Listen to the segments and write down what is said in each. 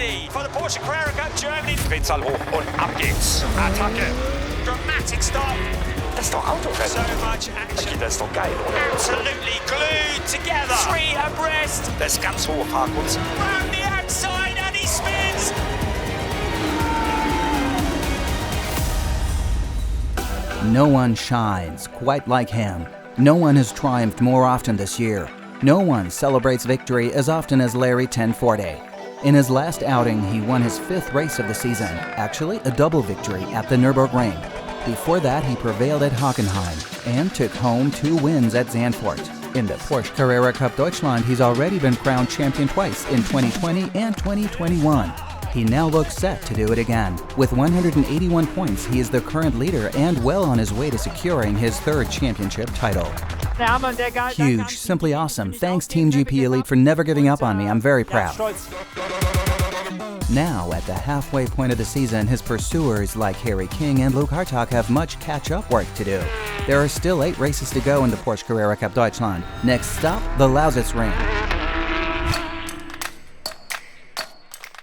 ready for the Porsche Carrera Cup Germany. Drehzahl hoch und ab geht's. Attacke. Dramatic start. Das ist doch Autorennen. So much action. Das ist doch geil, oder? Absolutely glued together. 3 abreast. Das ist ganz hohe Fahrkunst. Round the outside and he spins. No one shines quite like him. No one has triumphed more often this year. No one celebrates victory as often as Larry 1040. In his last outing, he won his 5th race of the season, actually a double victory at the Nürburgring. Before that, he prevailed at Hockenheim and took home 2 wins at Zandvoort. In the Porsche Carrera Cup Deutschland, he's already been crowned champion twice in 2020 and 2021. He now looks set to do it again. With 181 points, he is the current leader and well on his way to securing his 3rd championship title. Huge, simply awesome. Thanks Team GP Elite for never giving up on me. I'm very proud. Now, at the halfway point of the season, his pursuers like Harry King and Luke Hartog have much catch-up work to do. There are still 8 races to go in the Porsche Carrera Cup Deutschland. Next stop, the Lausitzring.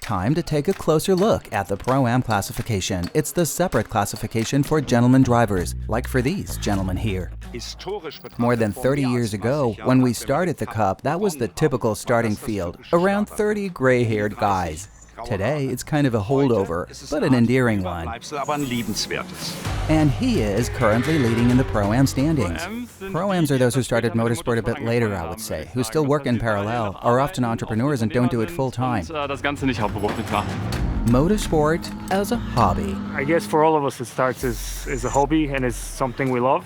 Time to take a closer look at the ProAm classification. It's the separate classification for gentlemen drivers, like for these gentlemen here. More than 30 years ago, when we started the Cup, that was the typical starting field, around 30 gray-haired guys. Today, it's kind of a holdover, but an endearing one. And he is currently leading in the Pro-Am standings. Pro-Ams are those who started motorsport a bit later, I would say, who still work in parallel, are often entrepreneurs and don't do it full-time. Motorsport as a hobby. I guess for all of us it starts as a hobby and it's something we love.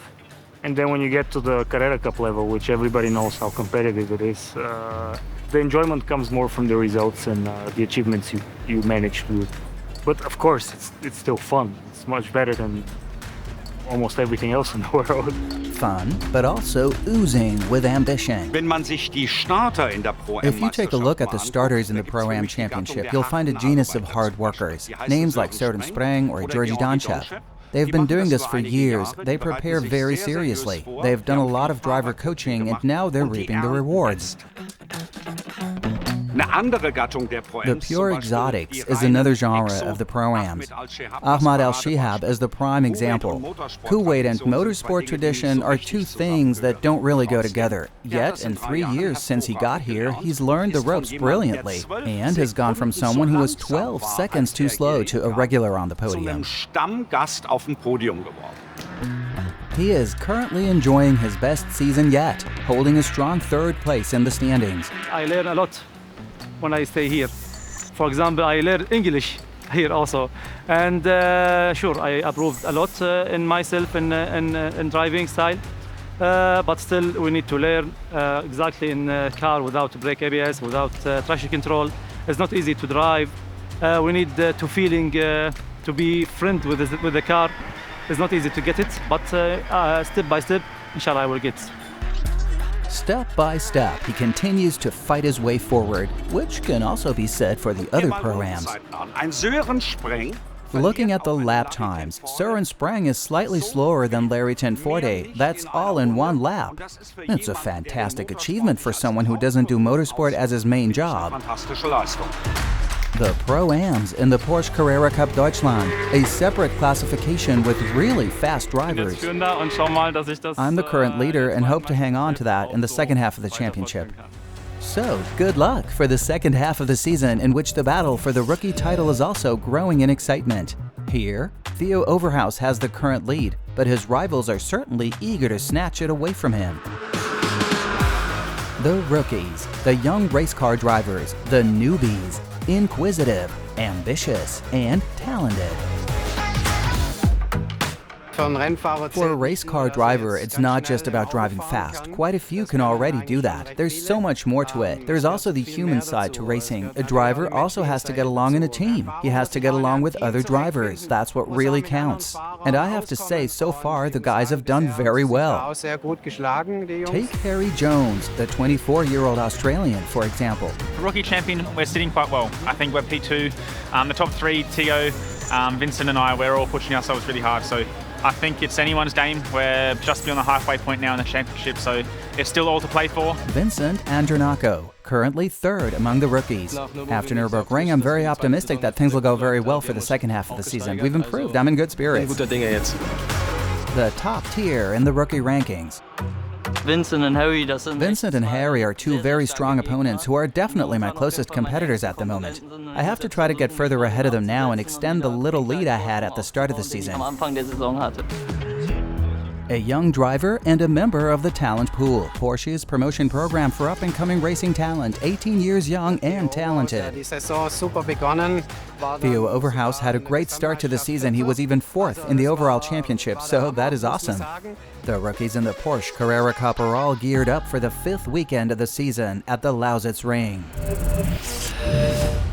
And then when you get to the Carrera Cup level, which everybody knows how competitive it is, the enjoyment comes more from the results and the achievements you manage to do. But of course, it's still fun. It's much better than almost everything else in the world. Fun, but also oozing with ambition. If you take a look at the starters in the Pro-Am Championship, you'll find a genus of hard workers. Names like Sören Spreng or Georgi Danchev. They've been doing this for years. They prepare very seriously. They've done a lot of driver coaching and now they're reaping the rewards. The pure exotics is another genre of the Pro-Ams. Ahmad Alshehab is the prime example. Kuwait and motorsport tradition are 2 things that don't really go together. Yet, in 3 years since he got here, he's learned the ropes brilliantly and has gone from someone who was 12 seconds too slow to a regular on the podium. He is currently enjoying his best season yet, holding a strong 3rd place in the standings. I learn a lot when I stay here. For example, I learn English here also. And sure, I improved a lot in myself in driving style. But still, we need to learn exactly in a car without brake ABS, without traction control. It's not easy to drive. We need to to be friend with the car. It's not easy to get it, but step by step, inshallah, I will get. Step by step, he continues to fight his way forward, which can also be said for the other Pro-Ams. Looking at the lap times, Sören Spreng is slightly slower than Larry 1040. That's all in 1 lap. It's a fantastic achievement for someone who doesn't do motorsport as his main job. The Pro-Ams in the Porsche Carrera Cup Deutschland, a separate classification with really fast drivers. I'm the current leader and hope to hang on to that in the second half of the championship. So, good luck for the second half of the season in which the battle for the rookie title is also growing in excitement. Here, Theo Overhaus has the current lead, but his rivals are certainly eager to snatch it away from him. The rookies, the young race car drivers, the newbies, inquisitive, ambitious, and talented. For a race car driver, it's not just about driving fast. Quite a few can already do that. There's so much more to it. There's also the human side to racing. A driver also has to get along in a team. He has to get along with other drivers. That's what really counts. And I have to say, so far, the guys have done very well. Take Harry Jones, the 24-year-old Australian, for example. Rookie champion, we're sitting quite well. I think we're P2. The top 3, Tio, Vincent and I, we're all pushing ourselves really hard. So I think it's anyone's game. We're just beyond the halfway point now in the championship, so it's still all to play for. Vincent Andronaco, currently third among the rookies. After Nürburgring, I'm very optimistic that things will go very well for the second half of the season. We've improved. I'm in good spirits. The top tier in the rookie rankings. Vincent and Harry are two very strong opponents who are definitely my closest competitors at the moment. I have to try to get further ahead of them now and extend the little lead I had at the start of the season. A young driver and a member of the talent pool, Porsche's promotion program for up-and-coming racing talent, 18 years young and talented. Theo Overhaus had a great start to the season. He was even fourth in the overall championship, so that is awesome. The rookies in the Porsche Carrera Cup are all geared up for the 5th weekend of the season at the Lausitzring.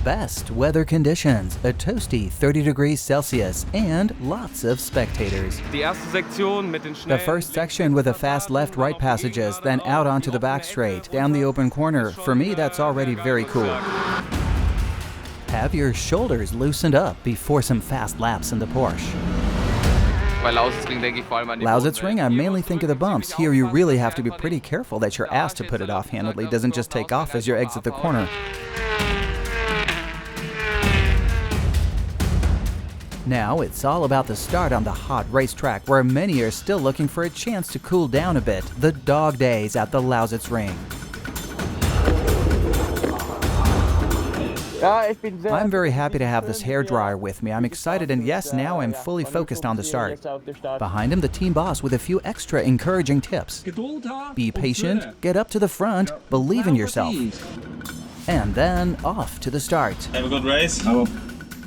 Best weather conditions, a toasty 30 degrees Celsius, and lots of spectators. The first section with the fast left-right passages, then out onto the back straight, down the open corner. For me, that's already very cool. Have your shoulders loosened up before some fast laps in the Porsche. Lausitzring, I mainly think of the bumps. Here you really have to be pretty careful that your ass, to put it offhandedly, doesn't just take off as you exit the corner. Now it's all about the start on the hot racetrack, where many are still looking for a chance to cool down a bit. The dog days at the Lausitzring. I'm very happy to have this hairdryer with me. I'm excited, and yes, now I'm fully focused on the start. Behind him, the team boss with a few extra encouraging tips. Be patient, get up to the front, believe in yourself. And then off to the start. Have a good race.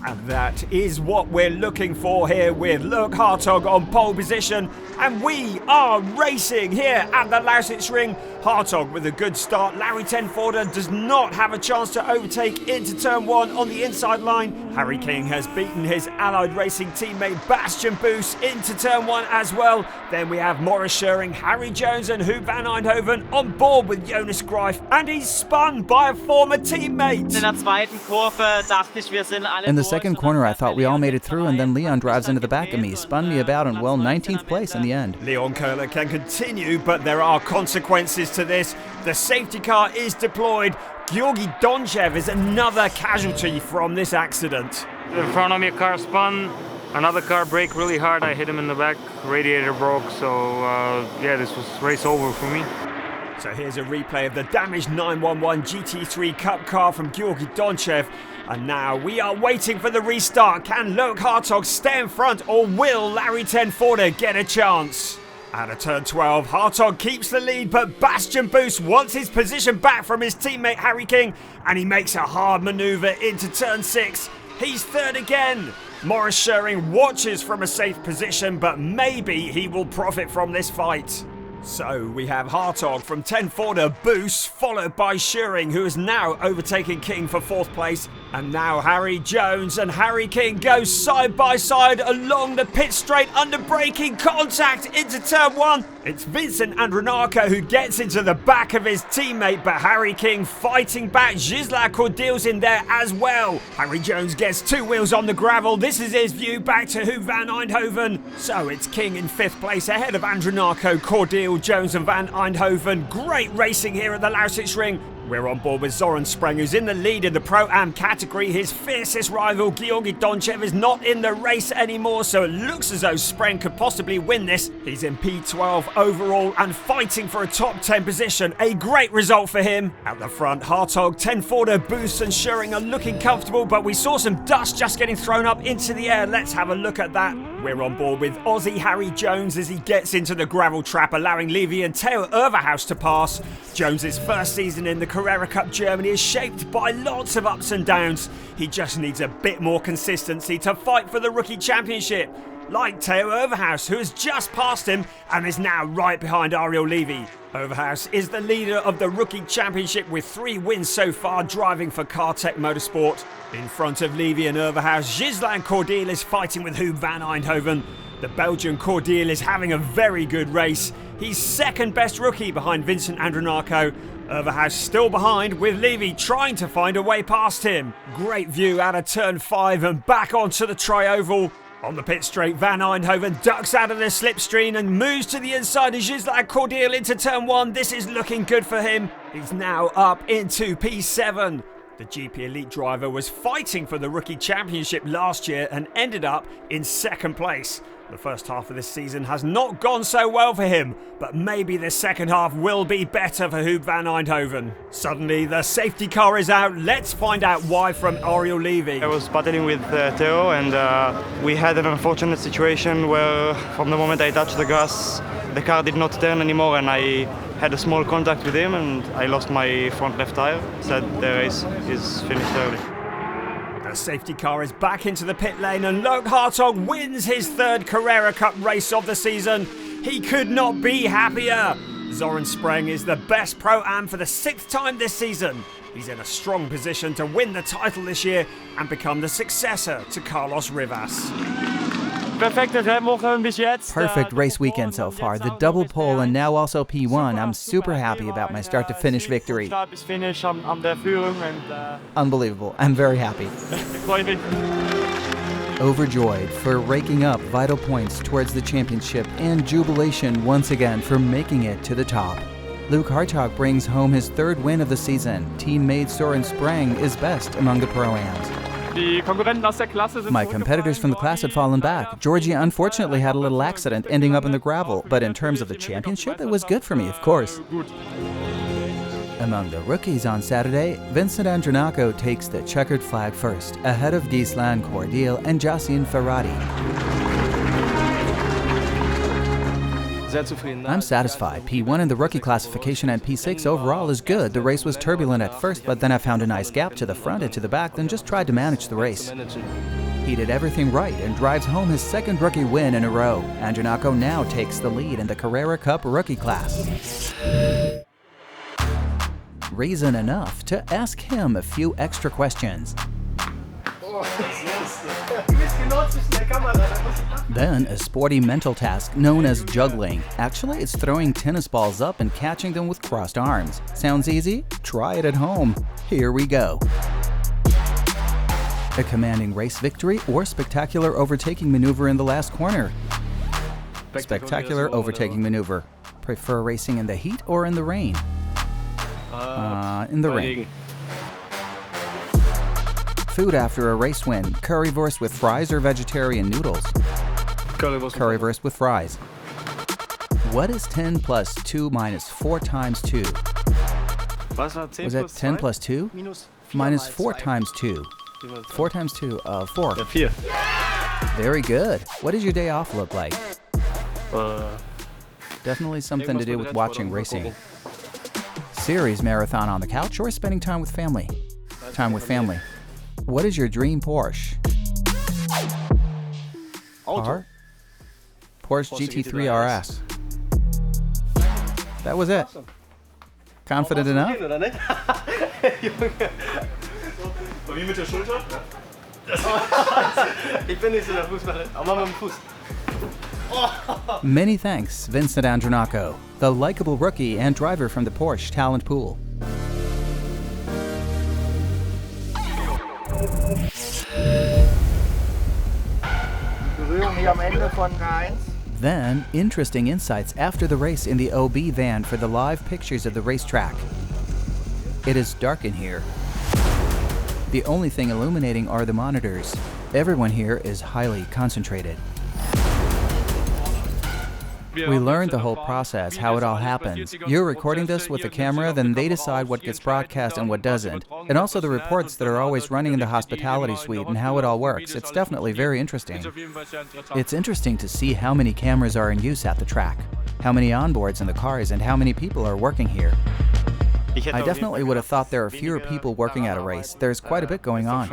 And that is what we're looking for here with Loic Hartog on pole position. And we are racing here at the Lausitzring. Hartog with a good start. Larry Tenforder does not have a chance to overtake into turn 1 on the inside line. Harry King has beaten his Allied Racing teammate Bastian Boos into turn 1 as well. Then we have Maurice Schöring, Harry Jones and Huub van Eindhoven on board with Jonas Greif. And he's spun by a former teammate. In the second corner, I thought we all made it through, and then Leon drives into the back of me, spun me about, and well, 19th place in the end. Leon Köhler can continue, but there are consequences to this. The safety car is deployed. Georgi Donchev is another casualty from this accident. In front of me, a car spun. Another car braked really hard. I hit him in the back. Radiator broke. So yeah, this was race over for me. So here's a replay of the damaged 911 GT3 Cup car from Georgi Donchev. And now we are waiting for the restart. Can Loic Hartog stay in front, or will Larry Tenforder get a chance? Out of turn 12, Hartog keeps the lead, but Bastian Boos wants his position back from his teammate Harry King, and he makes a hard manoeuvre into turn 6. He's third again. Maurice Schöring watches from a safe position, but maybe he will profit from this fight. So we have Hartog from Tenforder, Boos, followed by Schöring, who is now overtaking King for 4th place. And now Harry Jones and Harry King go side by side along the pit straight under braking contact into turn 1. It's Vincent Andronaco who gets into the back of his teammate, but Harry King fighting back. Gisela Cordeel's in there as well. Harry Jones gets 2 wheels on the gravel. This is his view back to Huub van Eindhoven. So it's King in 5th place ahead of Andronaco, Cordeel, Jones and van Eindhoven. Great racing here at the Lausitzring. We're on board with Sören Spreng, who's in the lead in the Pro-Am category. His fiercest rival, Georgi Donchev, is not in the race anymore, so it looks as though Spreng could possibly win this. He's in P12 overall and fighting for a top 10 position. A great result for him. At the front, Hartog, Tenforder, Boos and Schöring are looking comfortable, but we saw some dust just getting thrown up into the air. Let's have a look at that. We're on board with Aussie Harry Jones as he gets into the gravel trap, allowing Levy and Theo Overhaus to pass. Jones's first season in the Carrera Cup Germany is shaped by lots of ups and downs. He just needs a bit more consistency to fight for the rookie championship. Like Theo Overhaus, who has just passed him and is now right behind Ariel Levy. Overhaus is the leader of the rookie championship with 3 wins so far, driving for Cartech Motorsport. In front of Levy and Overhaus, Gisela Cordeel is fighting with Huub van Eindhoven. The Belgian Cordeel is having a very good race. He's second best rookie behind Vincent Andronaco. Overhaus still behind, with Levy trying to find a way past him. Great view out of turn 5 and back onto the tri-oval. On the pit straight, Van Eindhoven ducks out of the slipstream and moves to the inside of Ghislain Cordial into turn 1. This is looking good for him. He's now up into P7. The GP Elite driver was fighting for the Rookie Championship last year and ended up in 2nd place. The first half of this season has not gone so well for him, but maybe the second half will be better for Huub van Eindhoven. Suddenly, the safety car is out. Let's find out why from Oriol Levy. I was battling with Theo, and we had an unfortunate situation where from the moment I touched the gas, the car did not turn anymore, and I had a small contact with him and I lost my front left tire. Said the race is finished early. The safety car is back into the pit lane and Loke Hartog wins his 3rd Carrera Cup race of the season. He could not be happier. Sören Spreng is the best Pro-Am for the 6th time this season. He's in a strong position to win the title this year and become the successor to Carlos Rivas. Perfect race weekend so far. The double pole and now also P1. I'm super happy about my start to finish victory. Unbelievable. I'm very happy. Overjoyed for raking up vital points towards the championship and jubilation once again for making it to the top. Luke Hartog brings home his 3rd win of the season. Teammate Sören Spreng is best among the Pro-Ams. My competitors from the class had fallen back. Georgia unfortunately had a little accident, ending up in the gravel, but in terms of the championship, it was good for me, of course. Among the rookies on Saturday, Vincent Andronaco takes the checkered flag first, ahead of Ghislain Cordial and Yassine Ferrari. I'm satisfied. P1 in the rookie classification and P6 overall is good. The race was turbulent at first, but then I found a nice gap to the front and to the back, then just tried to manage the race. He did everything right and drives home his 2nd rookie win in a row. Andronaco now takes the lead in the Carrera Cup rookie class. Reason enough to ask him a few extra questions. Then a sporty mental task known as juggling. Actually, it's throwing tennis balls up and catching them with crossed arms. Sounds easy? Try it at home. Here we go. A commanding race victory or spectacular overtaking maneuver in the last corner? Spectacular overtaking maneuver. Prefer racing in the heat or in the rain? In the rain. Food after a race win, currywurst with fries or vegetarian noodles? Currywurst with fries. What is 10 plus 2 minus 4 times 2? Was that 10 plus 2? Minus 4 times 2. 4 times 2, 4. Very good. What does your day off look like? Definitely something to do with watching racing. Series marathon on the couch or spending time with family? Time with family. What is your dream Porsche? Car? Porsche GT3 RS. That was it. Confident enough? Many thanks, Vincent Andronaco, the likable rookie and driver from the Porsche talent pool. Then, interesting insights after the race in the OB van for the live pictures of the racetrack. It is dark in here. The only thing illuminating are the monitors. Everyone here is highly concentrated. We learned the whole process, how it all happens. You're recording this with the camera, then they decide what gets broadcast and what doesn't. And also the reports that are always running in the hospitality suite and how it all works. It's definitely very interesting. It's interesting to see how many cameras are in use at the track, how many onboards in the cars, and how many people are working here. I definitely would have thought there are fewer people working at a race. There's quite a bit going on.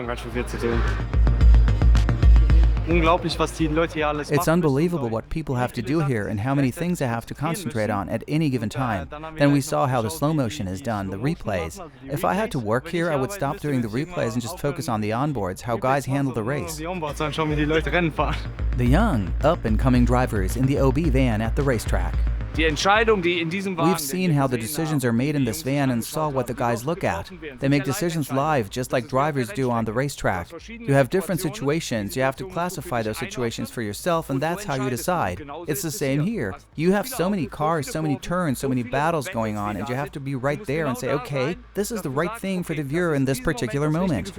It's unbelievable what people have to do here and how many things they have to concentrate on at any given time. Then we saw how the slow motion is done, the replays. If I had to work here, I would stop doing the replays and just focus on the onboards, how guys handle the race. The young, up-and-coming drivers in the OB van at the racetrack. We've seen how the decisions are made in this van and saw what the guys look at. They make decisions live, just like drivers do on the racetrack. You have different situations, you have to classify those situations for yourself, and that's how you decide. It's the same here. You have so many cars, so many turns, so many battles going on, and you have to be right there and say, okay, this is the right thing for the viewer in this particular moment.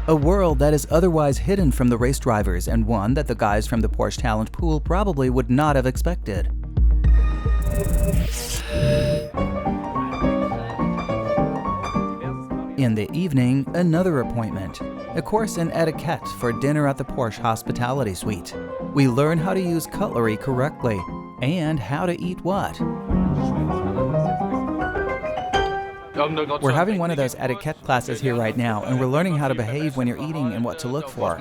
A world that is otherwise hidden from the race drivers, and one that the guys from the Porsche talent pool probably would not have expected. In the evening, another appointment. A course in etiquette for dinner at the Porsche Hospitality Suite. We learn how to use cutlery correctly, and how to eat what. We're having one of those etiquette classes here right now, and we're learning how to behave when you're eating and what to look for.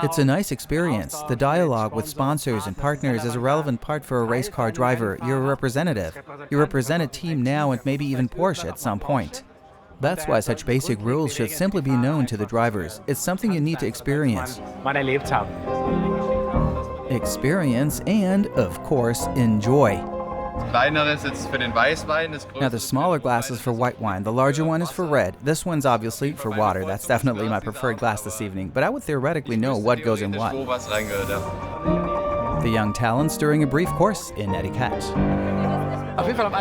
It's a nice experience. The dialogue with sponsors and partners is a relevant part for a race car driver. You're a representative. You represent a team now and maybe even Porsche at some point. That's why such basic rules should simply be known to the drivers. It's something you need to experience. Experience and, of course, enjoy. Now the smaller glass is for white wine, the larger one is for red. This one's obviously for water. That's definitely my preferred glass this evening, but I would theoretically know what goes in what. The young talents during a brief course in etiquette.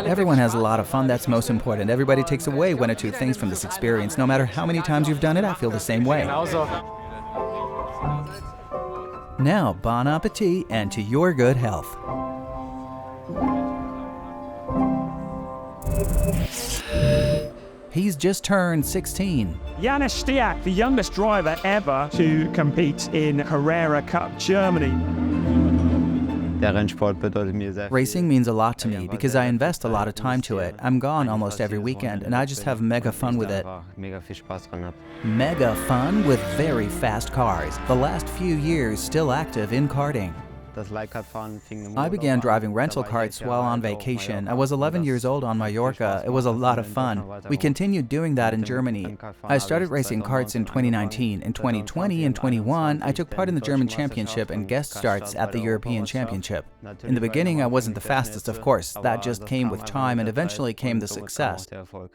Everyone has a lot of fun, that's most important. Everybody takes away one or two things from this experience. No matter how many times you've done it, I feel the same way. Now, bon appetit and to your good health. He's just turned 16. Janne Stiak, the youngest driver ever to compete in Carrera Cup Germany. Racing means a lot to me because I invest a lot of time to it. I'm gone almost every weekend and I just have mega fun with it. Mega fun with very fast cars. The last few years still active in karting. I began driving rental carts while on vacation. I was 11 years old on Mallorca. It was a lot of fun. We continued doing that in Germany. I started racing karts in 2019. In 2020 and 21, I took part in the German Championship and guest starts at the European Championship. In the beginning, I wasn't the fastest, of course. That just came with time and eventually came the success.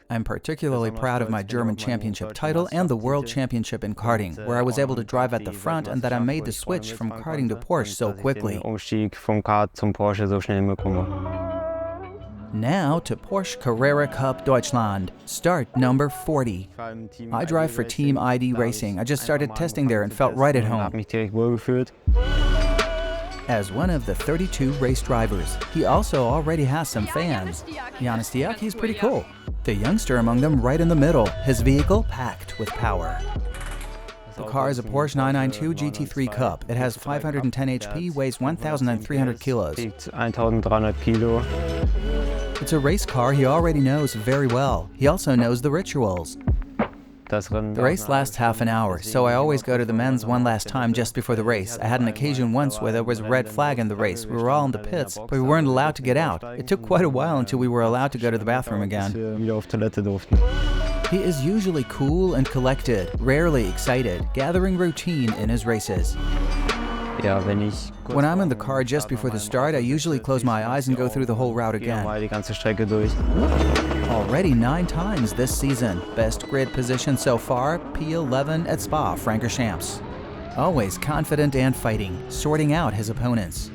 I'm particularly proud of my German Championship title and the World Championship in karting, where I was able to drive at the front and that I made the switch from karting to Porsche so quickly. Now to Porsche Carrera Cup Deutschland, start number 40. I drive for Team ID Racing. I just started testing there and felt right at home. As one of the 32 race drivers, he also already has some fans. Janne Stiak, he's pretty cool. The youngster among them right in the middle, his vehicle packed with power. The car is a Porsche 992 GT3 Cup. It has 510 HP, weighs 1,300 kilos. It's a race car he already knows very well. He also knows the rituals. The race lasts half an hour, so I always go to the men's one last time just before the race. I had an occasion once where there was a red flag in the race. We were all in the pits, but we weren't allowed to get out. It took quite a while until we were allowed to go to the bathroom again. He is usually cool and collected, rarely excited, gathering routine in his races. When I'm in the car just before the start, I usually close my eyes and go through the whole route again. Already 9 times this season. Best grid position so far, P11 at Spa-Francorchamps. Always confident and fighting, sorting out his opponents.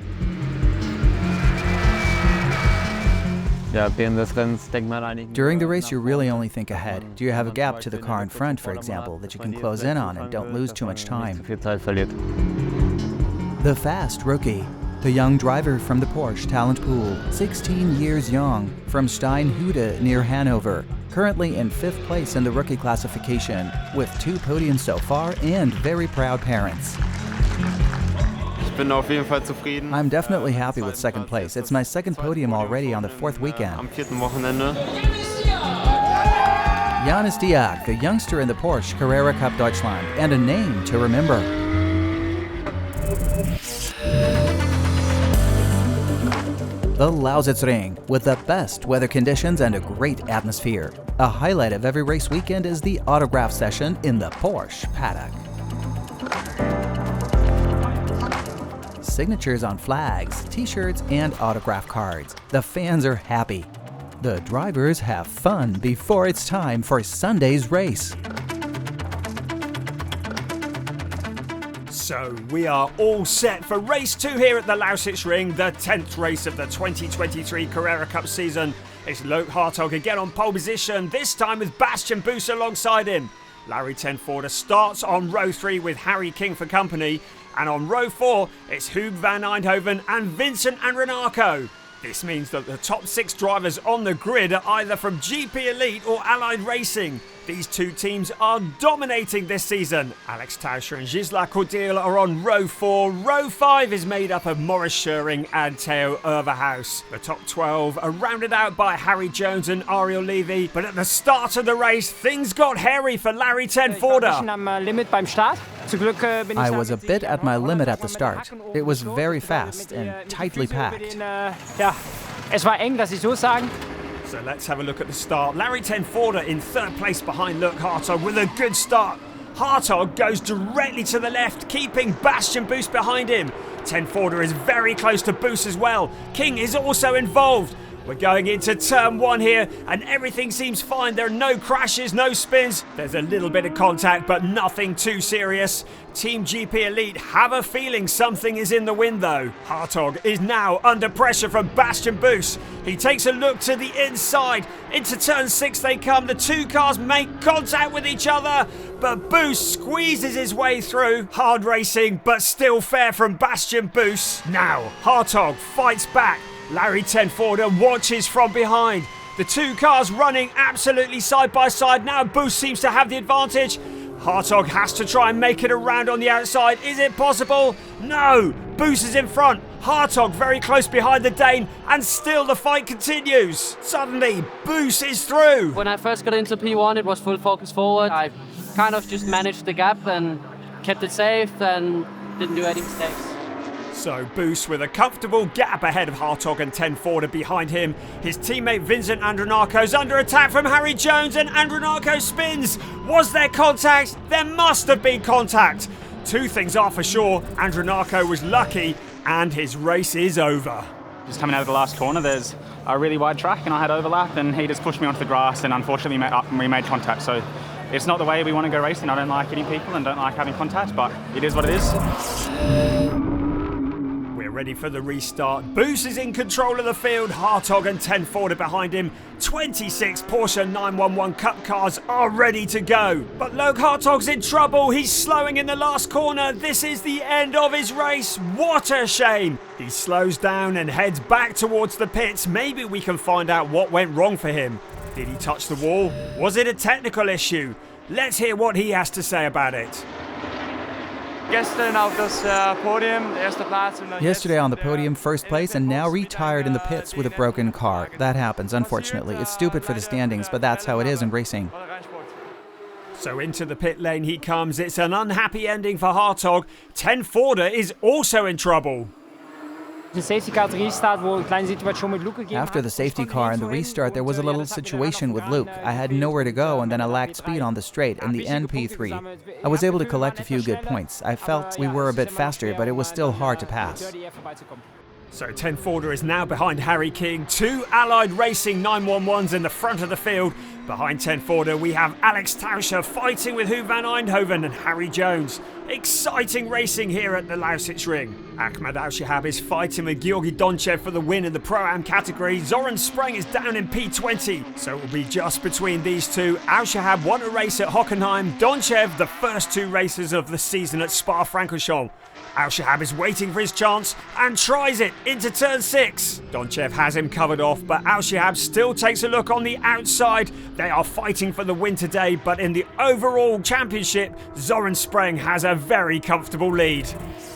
During the race, you really only think ahead. Do you have a gap to the car in front, for example, that you can close in on and don't lose too much time? The fast rookie, the young driver from the Porsche talent pool, 16 years young, from Steinhude near Hanover, currently in 5th place in the rookie classification, with 2 podiums so far and very proud parents. I'm definitely happy with 2nd place. It's my 2nd podium already on the 4th weekend. Janne Stiak, the youngster in the Porsche Carrera Cup Deutschland, and a name to remember. The Lausitzring, with the best weather conditions and a great atmosphere. A highlight of every race weekend is the autograph session in the Porsche paddock. signatures on flags, t-shirts, and autograph cards. The fans are happy. The drivers have fun before it's time for Sunday's race. So we are all set for race 2 here at the Lausitzring, the 10th race of the 2023 Carrera Cup season. It's Loke Hartog again on pole position, this time with Bastian Buus alongside him. Larry Tenforder starts on row 3 with Harry King for company, and on row 4 it's Huub van Eindhoven and Vincent Andronaco. This means that the top 6 drivers on the grid are either from GP Elite or Allied Racing. These two teams are dominating this season. Alex Tauscher and Gisela Cordeel are on row 4. Row 5 is made up of Maurice Schöring and Theo Overhaus. The top 12 are rounded out by Harry Jones and Ariel Levy. But at the start of the race, things got hairy for Larry Tenforder. I was a bit at my limit at the start. It was very fast and tightly packed. So let's have a look at the start. Larry Tenforder in 3rd place behind Loke Hartog with a good start. Hartog goes directly to the left, keeping Bastian Buus behind him. Tenforder is very close to Buus as well. King is also involved. We're going into turn 1 here, and everything seems fine. There are no crashes, no spins. There's a little bit of contact, but nothing too serious. Team GP Elite have a feeling something is in the wind, though. Hartog is now under pressure from Bastian Buus. He takes a look to the inside. Into turn 6 they come. The two cars make contact with each other, but Buus squeezes his way through. Hard racing, but still fair from Bastian Buus. Now, Hartog fights back. Larry Tenforder watches from behind. The two cars running absolutely side by side. Now Buus seems to have the advantage. Hartog has to try and make it around on the outside. Is it possible? No! Buus is in front. Hartog very close behind the Dane, and still the fight continues. Suddenly, Buus is through. When I first got into P1, it was full focus forward. I kind of just managed the gap and kept it safe and didn't do any mistakes. So Buus with a comfortable gap ahead of Hartog and Tenforder behind him. His teammate Vincent Andronaco's under attack from Harry Jones, and Andronaco spins. Was there contact? There must have been contact. Two things are for sure. Andronaco was lucky and his race is over. Just coming out of the last corner, there's a really wide track and I had overlap and he just pushed me onto the grass and unfortunately we made contact. So it's not the way we want to go racing. I don't like hitting people and don't like having contact, but it is what it is. Ready for the restart. Buus is in control of the field. Hartog and Tenforder behind him. 26 Porsche 911 Cup cars are ready to go. But Loke Hartog's in trouble. He's slowing in the last corner. This is the end of his race. What a shame. He slows down and heads back towards the pits. Maybe we can find out what went wrong for him. Did he touch the wall? Was it a technical issue? Let's hear what he has to say about it. Yesterday on the podium, 1st place, and now retired in the pits with a broken car. That happens, unfortunately. It's stupid for the standings, but that's how it is in racing. So into the pit lane he comes. It's an unhappy ending for Hartog. Tenforder is also in trouble. After the safety car and the restart, there was a little situation with Luke. I had nowhere to go, and then I lacked speed on the straight in the end P3. I was able to collect a few good points. I felt we were a bit faster, but it was still hard to pass. So Tenforder is now behind Harry King. 2 Allied Racing 911s in the front of the field. Behind Tenforder we have Alex Tauscher fighting with Huub van Eindhoven and Harry Jones. Exciting racing here at the Lausitzring. Ahmad Alshehab is fighting with Georgi Donchev for the win in the ProAm category. Sören Spreng is down in P20, so it will be just between these two. Alshehab won a race at Hockenheim. Donchev the first 2 races of the season at Spa-Francorchamps. Alshehab is waiting for his chance and tries it into turn 6. Donchev has him covered off, but Alshehab still takes a look on the outside. They are fighting for the win today, but in the overall championship, Sören Spreng has a very comfortable lead.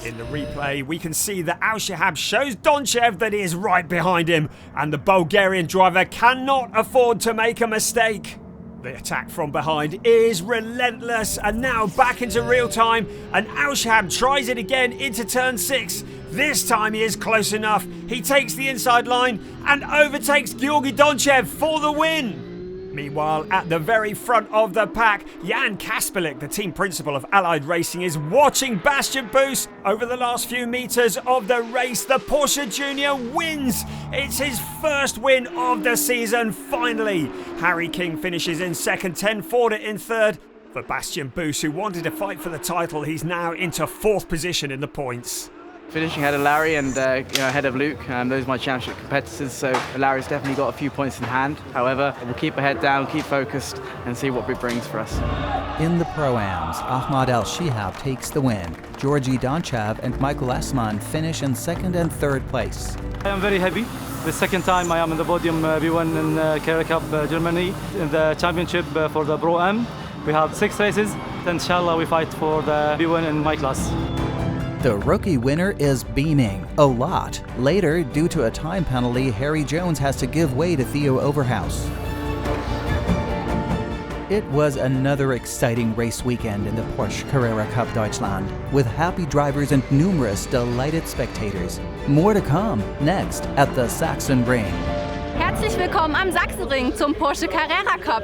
In the replay, we can see that Alshehab shows Donchev that he is right behind him, and the Bulgarian driver cannot afford to make a mistake. The attack from behind is relentless, and now back into real time, and Alshehab tries it again into turn 6. This time he is close enough. He takes the inside line and overtakes Georgi Donchev for the win. Meanwhile, at the very front of the pack, Jan Kasperlik, the team principal of Allied Racing, is watching Bastian Boos. Over the last few metres of the race, the Porsche Junior wins. It's his first win of the season, finally. Harry King finishes in second, 10 Forda in third. For Bastian Boos, who wanted to fight for the title, he's now into fourth position in the points. Finishing ahead of Larry and ahead of Luke, those are my championship competitors, so Larry's definitely got a few points in hand. However, we'll keep our head down, keep focused and see what it brings for us. In the ProAms, Ahmad Alshehab takes the win. Georgi Donchev and Michael Assmann finish in second and third place. I am very happy. The second time I am in the podium, we won in Carrera Cup Germany in the championship for the ProAm. We have 6 races, and inshallah we fight for the B1 in my class. The rookie winner is beaming a lot. Later, due to a time penalty, Harry Jones has to give way to Theo Overhaus. It was another exciting race weekend in the Porsche Carrera Cup Deutschland, with happy drivers and numerous delighted spectators. More to come next at the Sachsenring. Herzlich willkommen am Sachsenring zum Porsche Carrera Cup.